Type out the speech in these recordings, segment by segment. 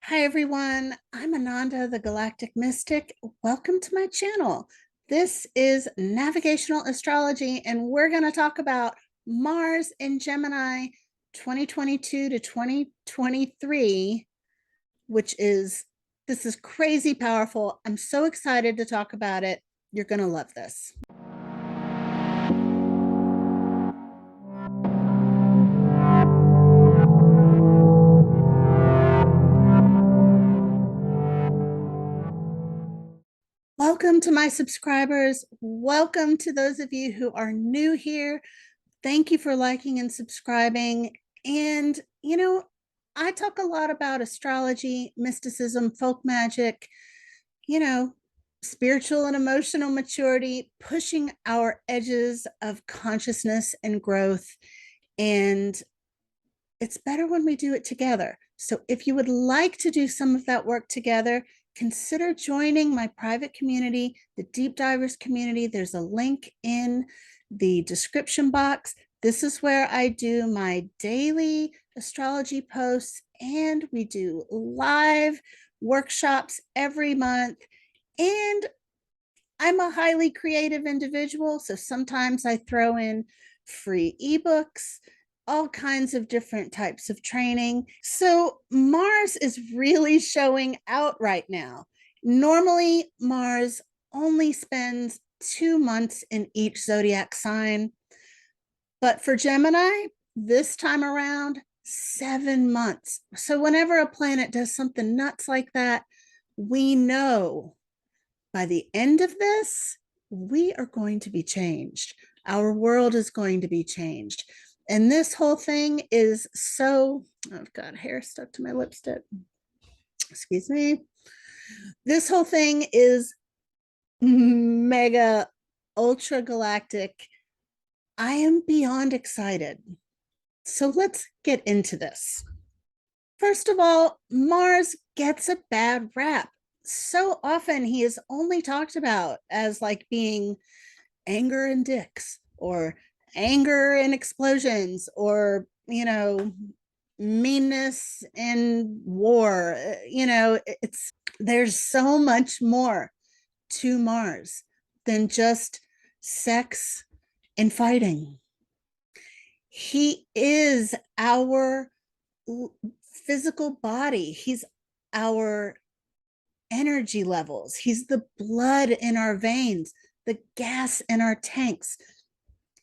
Hi everyone, I'm Ananda, the Galactic Mystic. Welcome to my channel. This is Navigational Astrology, and we're going to talk about Mars in Gemini 2022 to 2023, this is crazy powerful. I'm so excited to talk about it. You're going to love this. Welcome to my subscribers. Welcome to those of you who are new here. Thank you for liking and subscribing. And, I talk a lot about astrology, mysticism, folk magic, spiritual and emotional maturity, pushing our edges of consciousness and growth. And it's better when we do it together. So if you would like to do some of that work together, consider joining my private community, the Deep Divers community. There's a link in the description box. This is where I do my daily astrology posts, and we do live workshops every month. And I'm a highly creative individual, so sometimes I throw in free ebooks, all kinds of different types of training. So Mars is really showing out right now. Normally, Mars only spends 2 months in each zodiac sign, but for Gemini, this time around, 7 months. So whenever a planet does something nuts like that, we know by the end of this, we are going to be changed. Our world is going to be changed. And this whole thing is so, I've got hair stuck to my lipstick. Excuse me. This whole thing is mega ultra galactic. I am beyond excited. So let's get into this. First of all, Mars gets a bad rap. So often he is only talked about as like being anger and dicks, or anger and explosions, or meanness and war. There's so much more to Mars than just sex and fighting. He is our physical body. He's our energy levels. He's the blood in our veins, the gas in our tanks.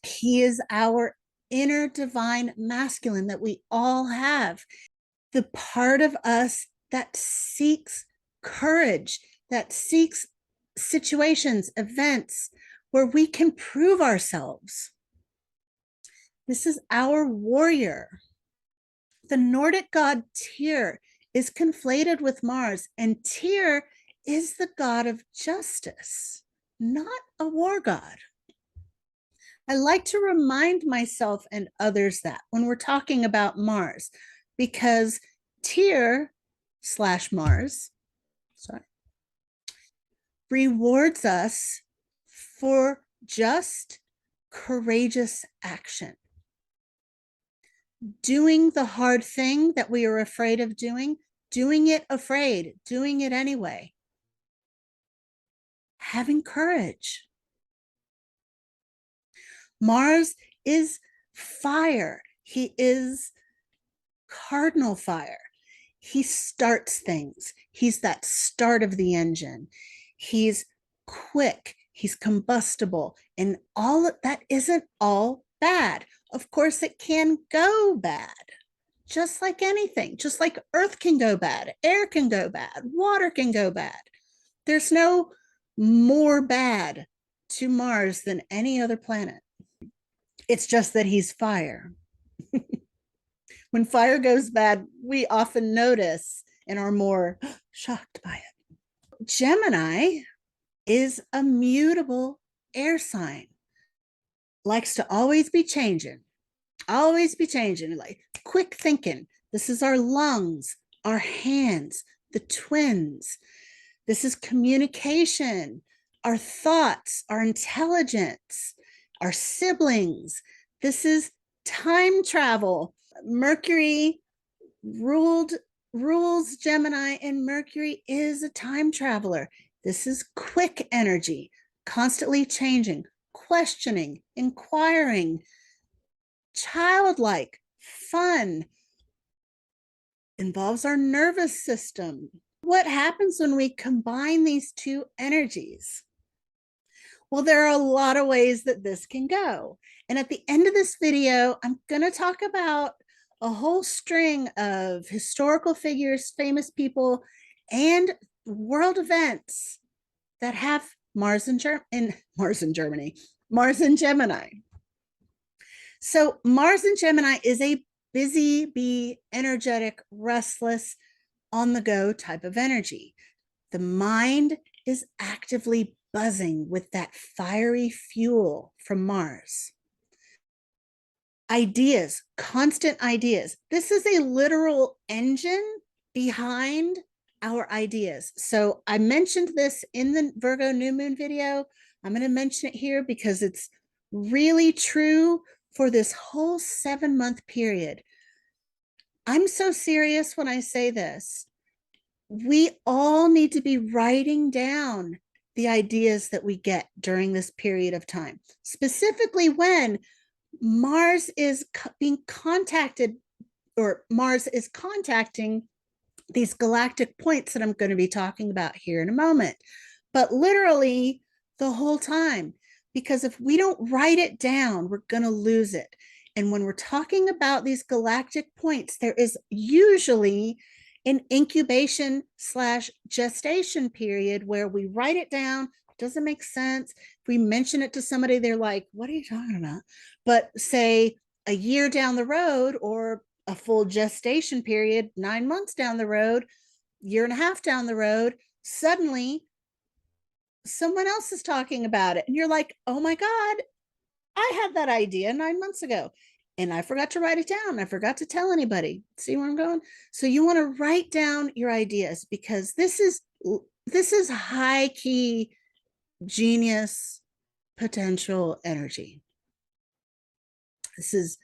He is our inner divine masculine that we all have, the part of us that seeks courage, that seeks situations, events where we can prove ourselves. This is our warrior. The Nordic god Tyr is conflated with Mars, and Tyr is the god of justice, not a war god. I like to remind myself and others that when we're talking about Mars, because Tyr/Mars, rewards us for just courageous action. Doing the hard thing that we are afraid of doing it afraid, doing it anyway. Having courage. Mars is fire. He is cardinal fire. He starts things. He's that start of the engine. He's quick. He's combustible. And all of that isn't all bad. Of course, it can go bad, just like anything, just like earth can go bad, air can go bad, water can go bad. There's no more bad to Mars than any other planet. It's just that he's fire. When fire goes bad, we often notice and are more shocked by it. Gemini is a mutable air sign. Likes to always be changing, like quick thinking. This is our lungs, our hands, the twins. This is communication, our thoughts, our intelligence, our siblings. This is time travel. Mercury ruled rules Gemini, and Mercury is a time traveler. This is quick energy, constantly changing, questioning, inquiring, childlike, fun, involves our nervous system. What happens when we combine these two energies? Well, there are a lot of ways that this can go. And at the end of this video, I'm going to talk about a whole string of historical figures, famous people, and world events that have Mars in Germany, Mars in Gemini. So Mars in Gemini is a busy bee, energetic, restless, on the go type of energy. The mind is actively buzzing with that fiery fuel from Mars. Ideas, constant ideas. This is a literal engine behind our ideas. So I mentioned this in the Virgo new moon video. I'm going to mention it here because it's really true for this whole 7-month period. I'm so serious when I say this. We all need to be writing down the ideas that we get during this period of time, specifically when Mars is being contacted, or Mars is contacting these galactic points that I'm going to be talking about here in a moment, but literally the whole time, because if we don't write it down, we're going to lose it. And when we're talking about these galactic points, there is usually an incubation / gestation period where we write it down. Doesn't make sense. If we mention it to somebody, they're like, what are you talking about? But say a year down the road, or a full gestation period, 9 months down the road, year and a half down the road, suddenly someone else is talking about it. And you're like, oh my God, I had that idea 9 months ago and I forgot to write it down. I forgot to tell anybody. See where I'm going? So you want to write down your ideas, because this is high key genius potential energy. This is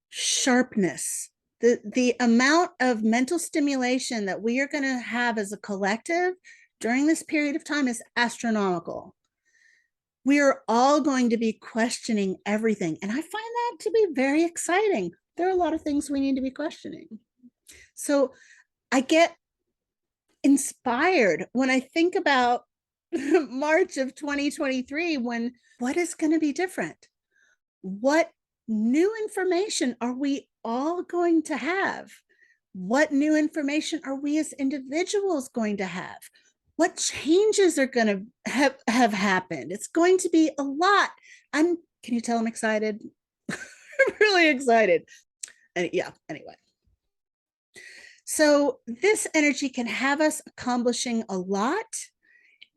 sharpness. The amount of mental stimulation that we are going to have as a collective during this period of time is astronomical. We are all going to be questioning everything. And I find that to be very exciting. There are a lot of things we need to be questioning. So I get inspired when I think about March of 2023, when what is going to be different? What new information are we all going to have? What new information are we as individuals going to have? What changes are going to have happened? It's going to be a lot. Can you tell I'm excited? I'm really excited. And yeah, anyway. So this energy can have us accomplishing a lot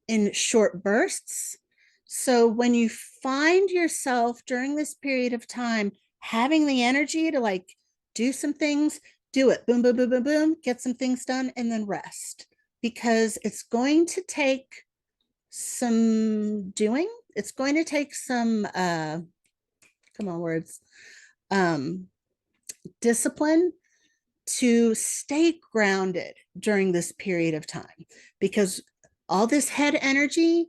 in short bursts. So when you find yourself during this period of time having the energy to like do some things, do it. Boom, boom, boom, boom, boom, get some things done, and then rest. Because it's going to take some doing. It's going to take some, come on, words, discipline to stay grounded during this period of time. Because all this head energy,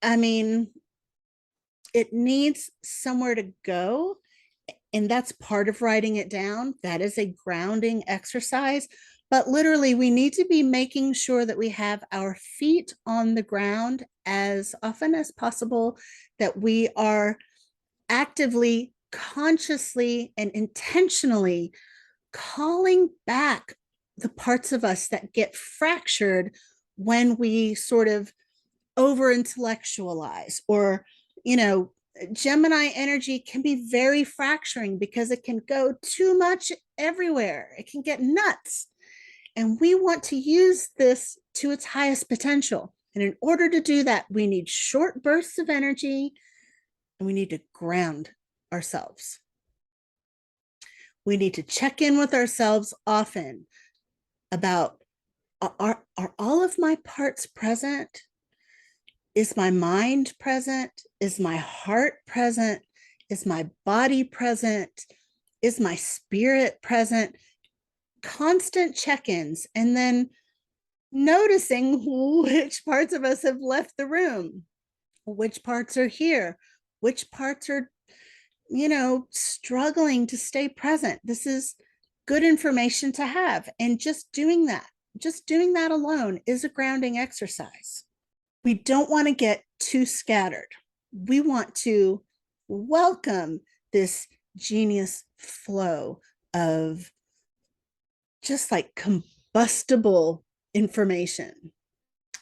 I mean, it needs somewhere to go. And that's part of writing it down. That is a grounding exercise. But literally, we need to be making sure that we have our feet on the ground as often as possible, that we are actively, consciously, and intentionally calling back the parts of us that get fractured when we sort of over intellectualize, or, Gemini energy can be very fracturing because it can go too much everywhere. It can get nuts. And we want to use this to its highest potential. And in order to do that, we need short bursts of energy, and we need to ground ourselves. We need to check in with ourselves often about, are all of my parts present? Is my mind present? Is my heart present? Is my body present? Is my spirit present? constant check-ins, and then noticing which parts of us have left the room, which parts are here, which parts are, struggling to stay present. This is good information to have. And just doing that alone is a grounding exercise. We don't want to get too scattered. We want to welcome this genius flow of just like combustible information.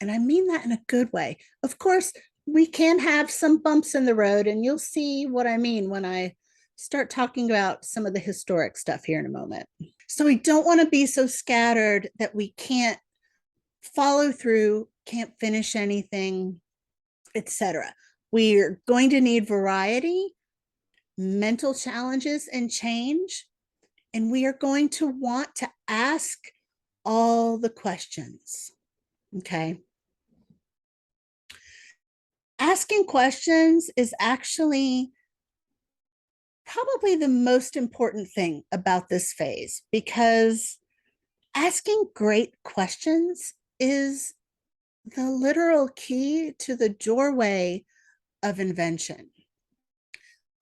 And I mean that in a good way. Of course, we can have some bumps in the road, and you'll see what I mean when I start talking about some of the historic stuff here in a moment. So we don't want to be so scattered that we can't follow through, can't finish anything, etc. We're going to need variety, mental challenges, and change. And we are going to want to ask all the questions. Okay. Asking questions is actually probably the most important thing about this phase, because asking great questions is the literal key to the doorway of invention.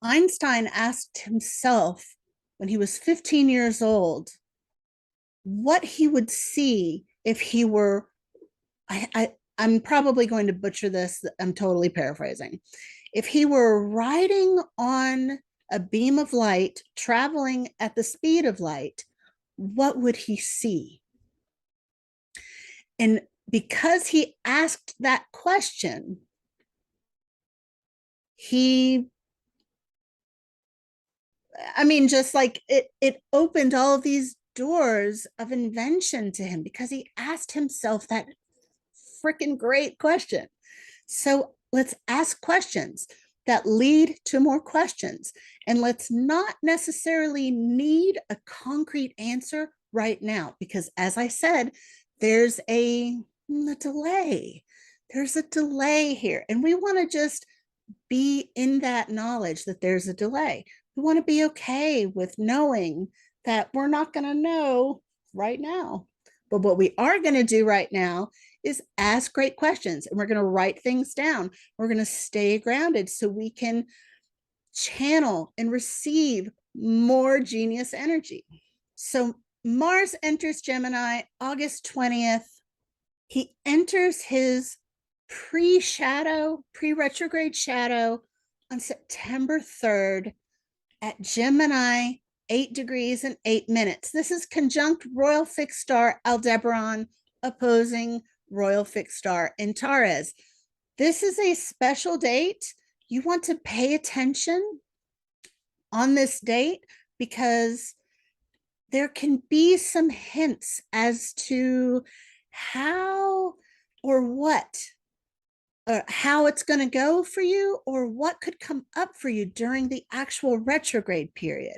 Einstein asked himself when he was 15 years old what he would see if he were, I'm probably going to butcher this, I'm totally paraphrasing. If he were riding on a beam of light, traveling at the speed of light, what would he see? And because he asked that question, just like it opened all of these doors of invention to him because he asked himself that freaking great question. So let's ask questions that lead to more questions. And let's not necessarily need a concrete answer right now, because as I said, there's a delay. There's a delay here. And we want to just be in that knowledge that there's a delay. We want to be okay with knowing that we're not going to know right now. But what we are going to do right now is ask great questions, and we're going to write things down. We're going to stay grounded so we can channel and receive more genius energy. So Mars enters Gemini August 20th. He enters his pre-retrograde shadow on September 3rd at Gemini, 8 degrees and 8 minutes. This is conjunct royal fixed star Aldebaran opposing royal fixed star Antares. This is a special date. You want to pay attention on this date because there can be some hints as to how or what, or how it's going to go for you, or what could come up for you during the actual retrograde period.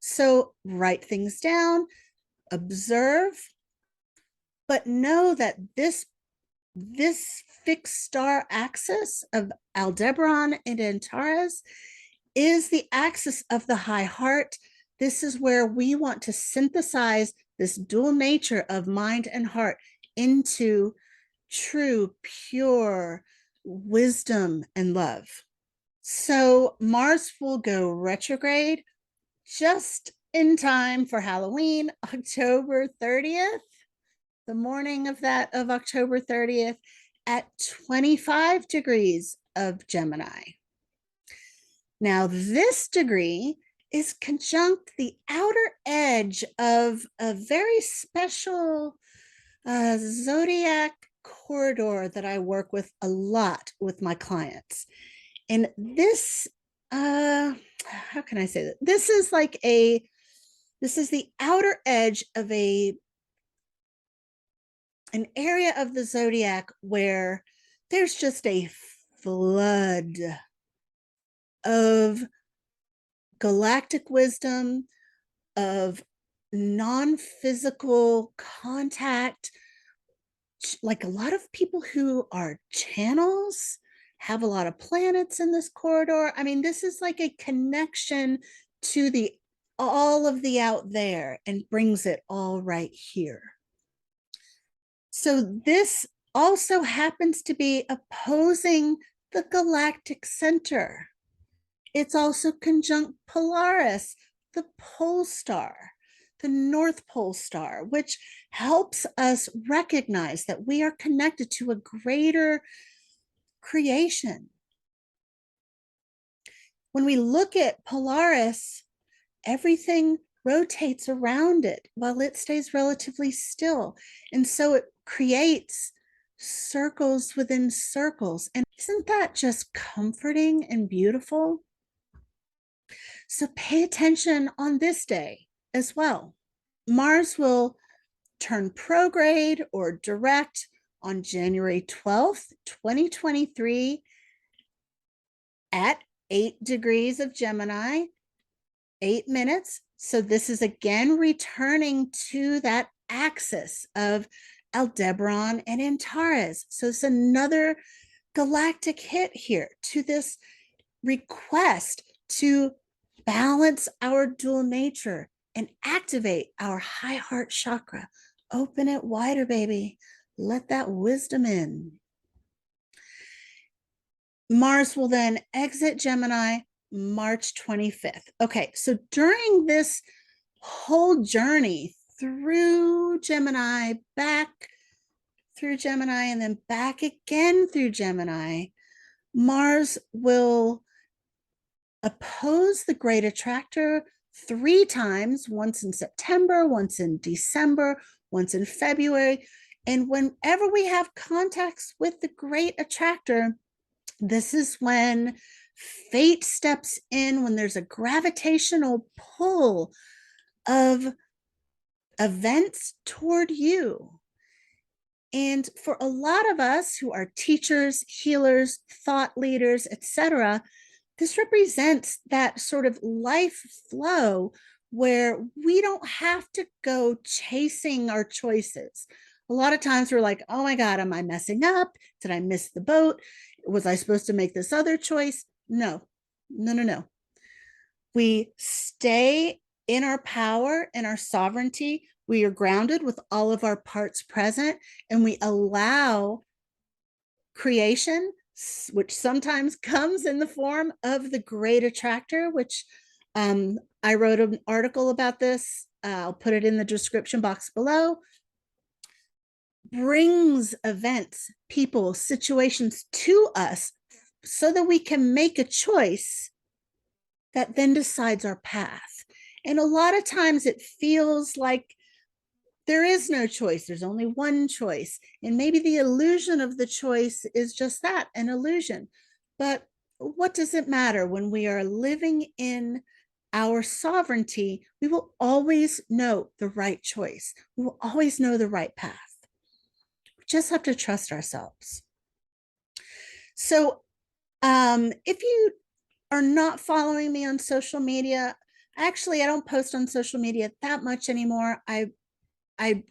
So write things down, observe, but know that this fixed star axis of Aldebaran and Antares is the axis of the high heart. This is where we want to synthesize this dual nature of mind and heart into true, pure wisdom and love. So Mars will go retrograde just in time for Halloween, October 30th, the morning of October 30th at 25 degrees of Gemini. Now, this degree is conjunct the outer edge of a very special zodiac corridor that I work with a lot with my clients. And this, how can I say that? This is the outer edge of an area of the zodiac where there's just a flood of galactic wisdom, of non-physical contact. Like a lot of people who are channels have a lot of planets in this corridor. I mean, this is like a connection to the all of the out there and brings it all right here. So this also happens to be opposing the Galactic Center. It's also conjunct Polaris, the pole star, the North Pole star, which helps us recognize that we are connected to a greater creation. When we look at Polaris, everything rotates around it while it stays relatively still. And so it creates circles within circles. And isn't that just comforting and beautiful? So pay attention on this day as well. Mars will turn prograde or direct on January 12th, 2023 at 8 degrees of Gemini, 8 minutes. So this is again returning to that axis of Aldebaran and Antares. So it's another galactic hit here to this request to balance our dual nature and activate our high heart chakra. Open it wider, baby. Let that wisdom in. Mars will then exit Gemini March 25th. Okay, so during this whole journey through Gemini, back through Gemini, and then back again through Gemini, Mars will oppose the Great Attractor 3 times, once in September, once in December, once in February. And whenever we have contacts with the Great Attractor, this is when fate steps in, when there's a gravitational pull of events toward you. And for a lot of us who are teachers, healers, thought leaders, etc., this represents that sort of life flow where we don't have to go chasing our choices. A lot of times we're like, oh my God, am I messing up? Did I miss the boat? Was I supposed to make this other choice? No. We stay in our power and our sovereignty. We are grounded with all of our parts present, and we allow creation, which sometimes comes in the form of the Great Attractor, which I wrote an article about this. I'll put it in the description box below. Brings events, people, situations to us so that we can make a choice that then decides our path. And a lot of times it feels like there is no choice. There's only one choice. And maybe the illusion of the choice is just that, an illusion. But what does it matter when we are living in our sovereignty? We will always know the right choice. We will always know the right path. We just have to trust ourselves. So if you are not following me on social media, actually, I don't post on social media that much anymore. I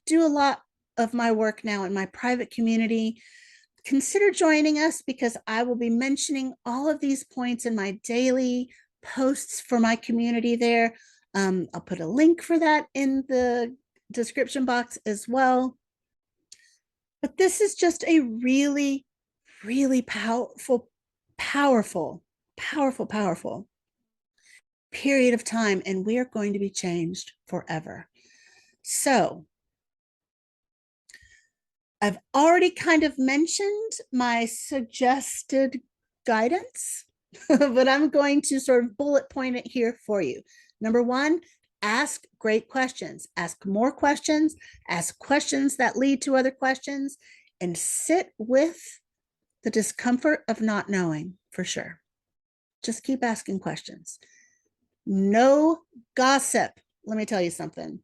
do a lot of my work now in my private community. Consider joining us because I will be mentioning all of these points in my daily posts for my community there. I'll put a link for that in the description box as well. But this is just a really, really powerful period of time, and we are going to be changed forever. So I've already kind of mentioned my suggested guidance, but I'm going to sort of bullet point it here for you. Number 1, ask great questions. Ask more questions. Ask questions that lead to other questions, and sit with the discomfort of not knowing for sure. Just keep asking questions. No gossip. Let me tell you something.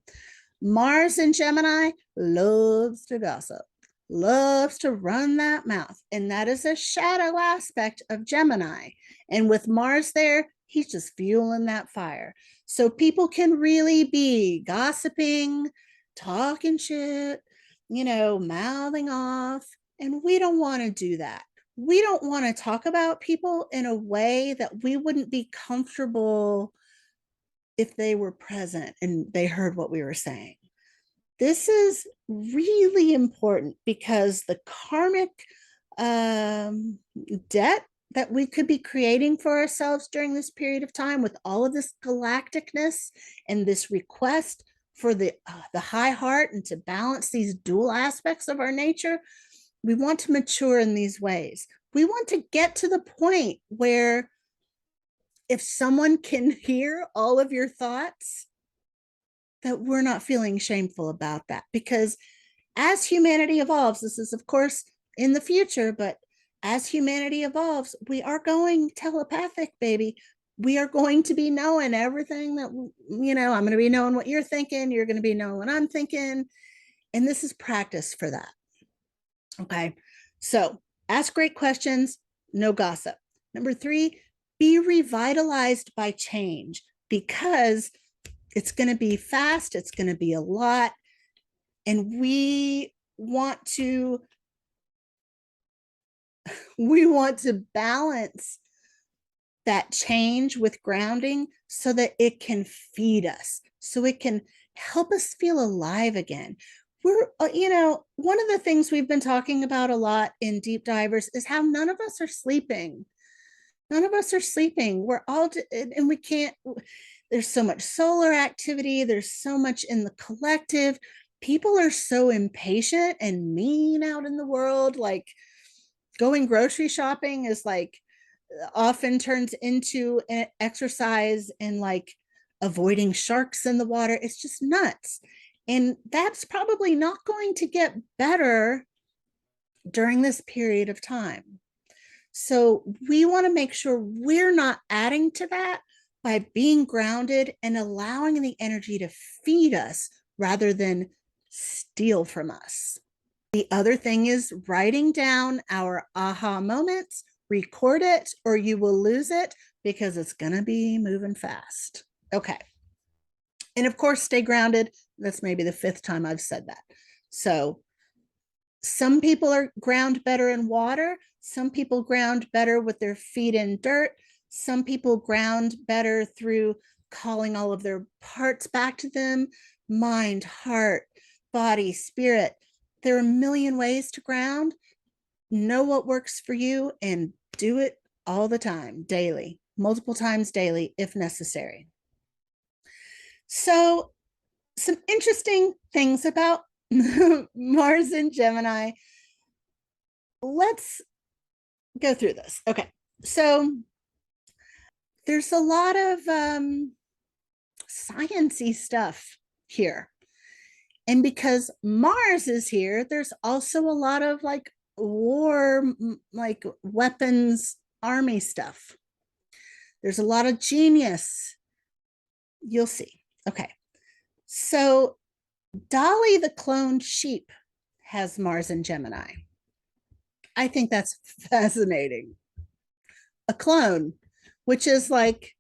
Mars in Gemini loves to gossip, loves to run that mouth. And that is a shadow aspect of Gemini. And with Mars there, he's just fueling that fire. So people can really be gossiping, talking shit, mouthing off. And we don't want to do that. We don't want to talk about people in a way that we wouldn't be comfortable if they were present and they heard what we were saying. This is really important because the karmic debt that we could be creating for ourselves during this period of time, with all of this galacticness and this request for the high heart and to balance these dual aspects of our nature, we want to mature in these ways. We want to get to the point where if someone can hear all of your thoughts, that we're not feeling shameful about that. Because as humanity evolves, this is of course in the future, but as humanity evolves, we are going telepathic, baby. We are going to be knowing everything that, I'm going to be knowing what you're thinking. You're going to be knowing what I'm thinking. And this is practice for that. Okay. So ask great questions, no gossip. Number 3, be revitalized by change, because it's going to be fast. It's going to be a lot. And we want to balance that change with grounding so that it can feed us, so it can help us feel alive again. We're, one of the things we've been talking about a lot in Deep Divers is how none of us are sleeping. None of us are sleeping. We're all, and we can't, there's so much solar activity. There's so much in the collective. People are so impatient and mean out in the world. Like, going grocery shopping is like often turns into an exercise in like avoiding sharks in the water. It's just nuts. And that's probably not going to get better during this period of time. So we want to make sure we're not adding to that by being grounded and allowing the energy to feed us rather than steal from us. The other thing is writing down our aha moments, record it, or you will lose it because it's going to be moving fast. Okay. And of course, stay grounded. That's maybe the 5th time I've said that. So some people are ground better in water. Some people ground better with their feet in dirt. Some people ground better through calling all of their parts back to them: mind, heart, body, spirit. There are a million ways to ground. Know what works for you and do it all the time, daily, multiple times daily, if necessary. So, some interesting things about Mars and Gemini. Let's go through this. Okay. So, there's a lot of sciencey stuff here. And because Mars is here, there's also a lot of like war, like weapons, army stuff. There's a lot of genius. You'll see. Okay. So Dolly the cloned sheep has Mars and Gemini. I think that's fascinating. A clone, which is like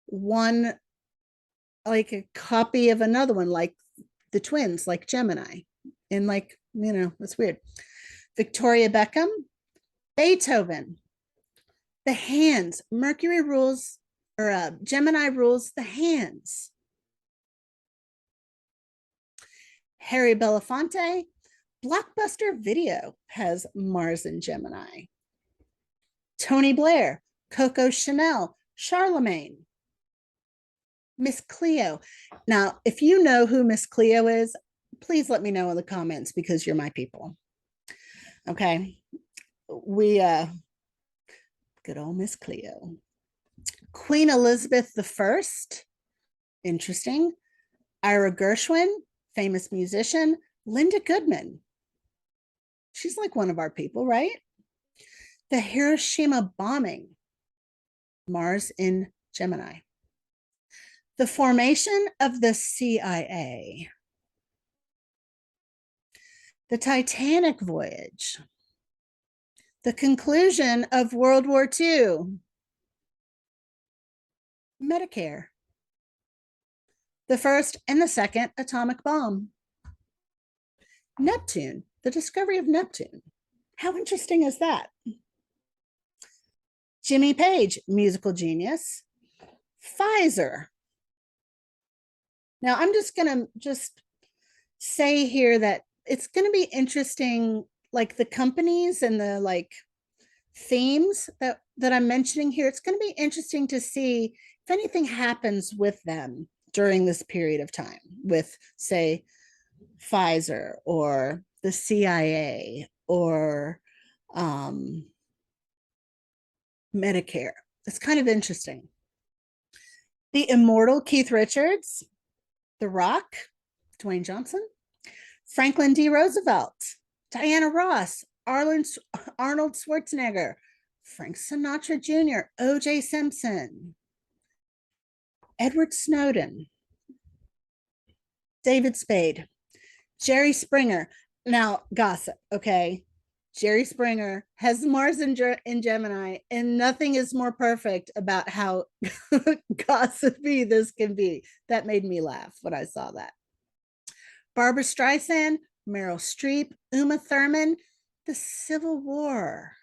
one, like a copy of another one, like the twins, like Gemini. And like, it's weird. Victoria Beckham, Beethoven, the hands. Mercury rules, or Gemini rules the hands. Harry Belafonte, Blockbuster Video has Mars and Gemini. Tony Blair, Coco Chanel, Charlemagne, Miss Cleo. Now, if you know who Miss Cleo is, please let me know in the comments, because you're my people. Okay. We, good old Miss Cleo. Queen Elizabeth I, interesting. Ira Gershwin, famous musician. Linda Goodman. She's like one of our people, right? The Hiroshima bombing, Mars in Gemini. The formation of the CIA. The Titanic voyage. The conclusion of World War II. Medicare. The first and the second atomic bomb. Neptune, the discovery of Neptune. How interesting is that? Jimmy Page, musical genius. Pfizer, Now, I'm just going to just say here that it's going to be interesting, like the companies and the like themes that I'm mentioning here. It's going to be interesting to see if anything happens with them during this period of time with, say, Pfizer or the CIA or Medicare. It's kind of interesting. The immortal Keith Richards, The Rock, Dwayne Johnson, Franklin D. Roosevelt, Diana Ross, Arnold Schwarzenegger, Frank Sinatra Jr., O.J. Simpson, Edward Snowden, David Spade, Jerry Springer. Now, gossip, okay? Jerry Springer has Mars in Gemini, and nothing is more perfect about how gossipy this can be. That made me laugh when I saw that. Barbara Streisand, Meryl Streep, Uma Thurman, the Civil War.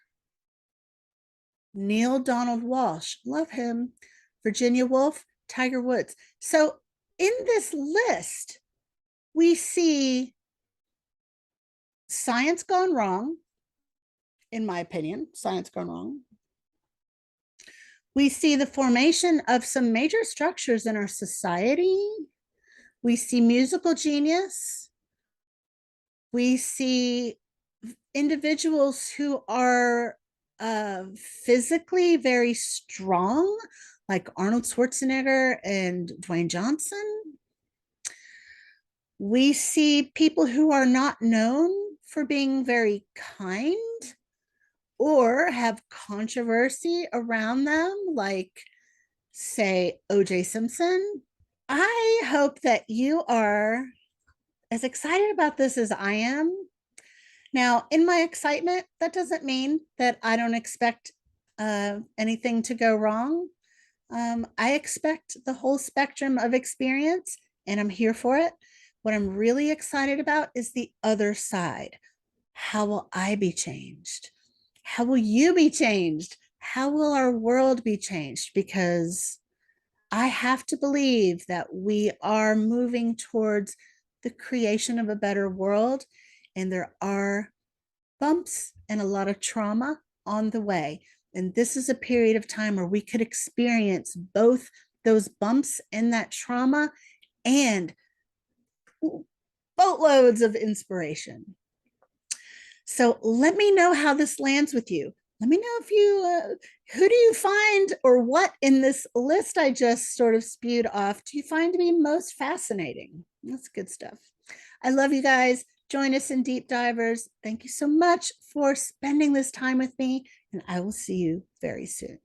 Neil Donald Walsh, love him. Virginia Woolf, Tiger Woods. So in this list, we see science gone wrong, in my opinion, science gone wrong. We see the formation of some major structures in our society. We see musical genius. We see individuals who are physically very strong, like Arnold Schwarzenegger and Dwayne Johnson. We see people who are not known for being very kind or have controversy around them, like, say, O.J. Simpson. I hope that you are as excited about this as I am. Now, in my excitement, that doesn't mean that I don't expect anything to go wrong. I expect the whole spectrum of experience, and I'm here for it. What I'm really excited about is the other side. How will I be changed? How will you be changed? How will our world be changed? Because I have to believe that we are moving towards the creation of a better world, and there are bumps and a lot of trauma on the way. And this is a period of time where we could experience both those bumps and that trauma and boatloads of inspiration. So let me know how this lands with you. Let me know if you, who do you find or what in this list I just sort of spewed off do you find to be most fascinating? That's good stuff. I love you guys. Join us in Deep Divers. Thank you so much for spending this time with me, and I will see you very soon.